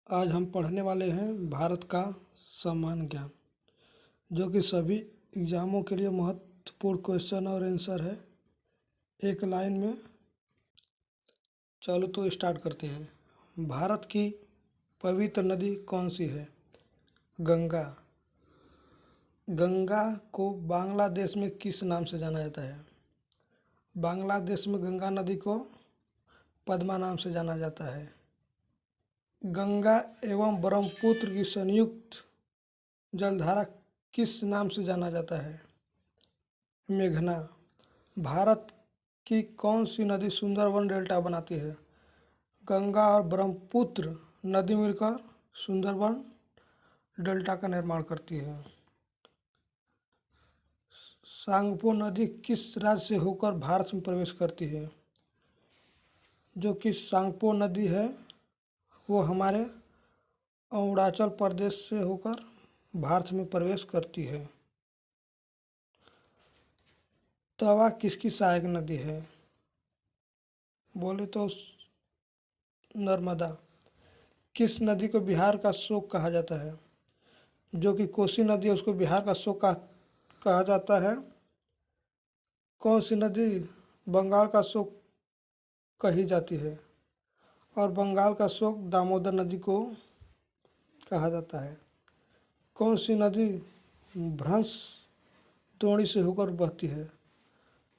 आज हम पढ़ने वाले हैं भारत का सामान्य ज्ञान, जो कि सभी एग्जामों के लिए महत्वपूर्ण क्वेश्चन और आंसर है। एक लाइन में चलो तो स्टार्ट करते हैं। भारत की पवित्र नदी कौन सी है? गंगा। गंगा को बांग्लादेश में किस नाम से जाना जाता है? बांग्लादेश में गंगा नदी को पद्मा नाम से जाना जाता है। गंगा एवं ब्रह्मपुत्र की संयुक्त जलधारा किस नाम से जाना जाता है? मेघना। भारत की कौन सी नदी सुंदरवन डेल्टा बनाती है? गंगा और ब्रह्मपुत्र नदी मिलकर सुंदरवन डेल्टा का निर्माण करती है। सांगपो नदी किस राज्य से होकर भारत में प्रवेश करती है? जो कि सांगपो नदी है वो हमारे अरुणाचल प्रदेश से होकर भारत में प्रवेश करती है। तवा किसकी सहायक नदी है? बोले तो नर्मदा। किस नदी को बिहार का शोक कहा जाता है? जो कि कोसी नदी है उसको बिहार का शोक कहा जाता है। कौन सी नदी बंगाल का शोक कही जाती है? और बंगाल का शोक दामोदर नदी को कहा जाता है। कौन सी नदी भ्रंश द्रोणी से होकर बहती है?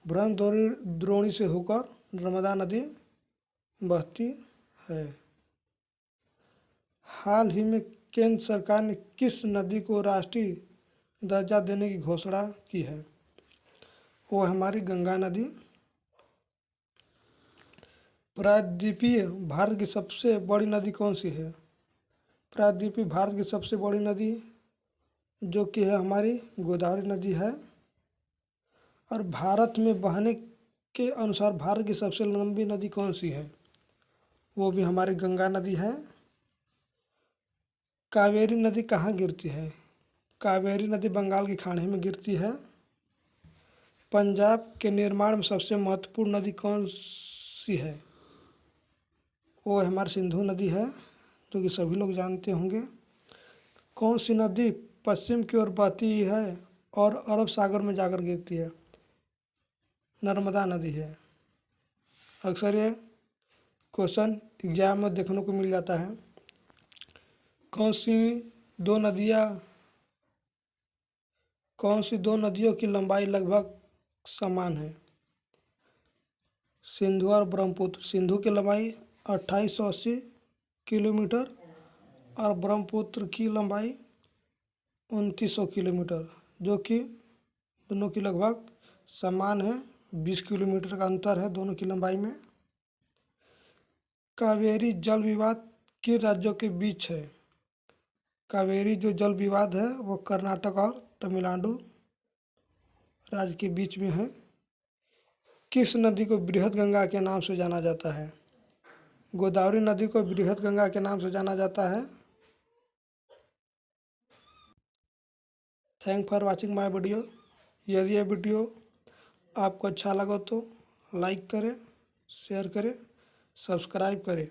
भ्रंश द्रोणी से होकर नर्मदा नदी बहती है। हाल ही में केंद्र सरकार ने किस नदी को राष्ट्रीय दर्जा देने की घोषणा की है? वो हमारी गंगा नदी। प्रायद्वीपीय भारत की सबसे बड़ी नदी कौन सी है? प्रायद्वीपीय भारत की सबसे बड़ी नदी जो कि है हमारी गोदावरी नदी है। और भारत में बहने के अनुसार भारत की सबसे लंबी नदी कौन सी है? वो भी हमारी गंगा नदी है। कावेरी नदी कहाँ गिरती है? कावेरी नदी बंगाल की खाड़ी में गिरती है। पंजाब के निर्माण में सबसे महत्वपूर्ण नदी कौन सी है? वो हमारी सिंधु नदी है, जो कि सभी लोग जानते होंगे। कौन सी नदी पश्चिम की ओर बहती है और अरब सागर में जाकर गिरती है? नर्मदा नदी है। अक्सर ये क्वेश्चन एग्जाम में देखने को मिल जाता है। कौन सी दो नदियों की लंबाई लगभग समान है? सिंधु और ब्रह्मपुत्र। सिंधु की लंबाई 2880 किलोमीटर और ब्रह्मपुत्र की लंबाई 2900 किलोमीटर, जो कि दोनों की लगभग समान है। 20 किलोमीटर का अंतर है दोनों की लंबाई में। कावेरी जल विवाद किन राज्यों के बीच है? कावेरी जो जल विवाद है वो कर्नाटक और तमिलनाडु राज्य के बीच में है। किस नदी को बृहद गंगा के नाम से जाना जाता है? गोदावरी नदी को बृहद गंगा के नाम से जाना जाता है। Thank for watching my video. यदि यह वीडियो आपको अच्छा लगा तो लाइक करें, शेयर करें, सब्सक्राइब करें।